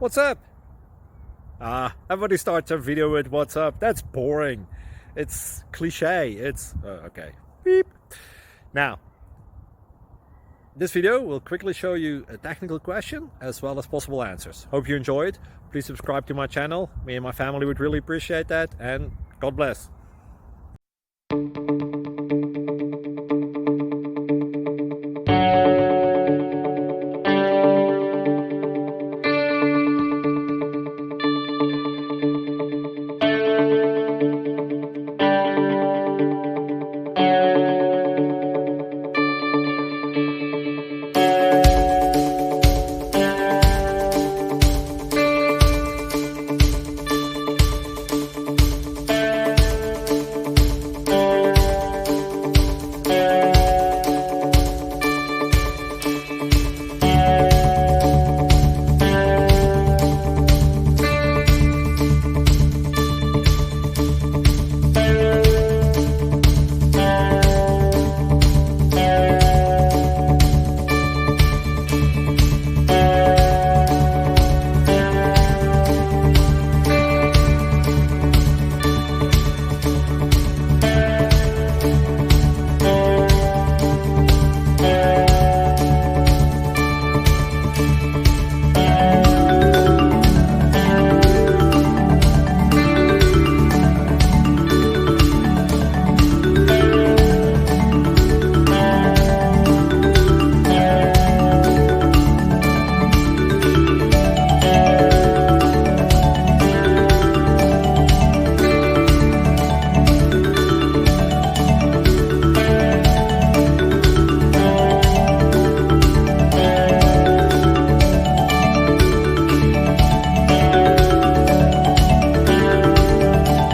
What's up? Everybody starts a video with what's up. That's boring. It's cliche. It's okay. Beep. Now, this video will quickly show you a technical question as well as possible answers. Hope you enjoyed. Please subscribe to my channel. Me and my family would really appreciate that, and God bless.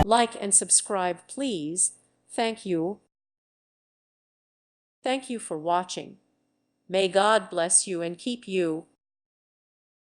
Like and subscribe, please. Thank you. Thank you for watching. May God bless you and keep you.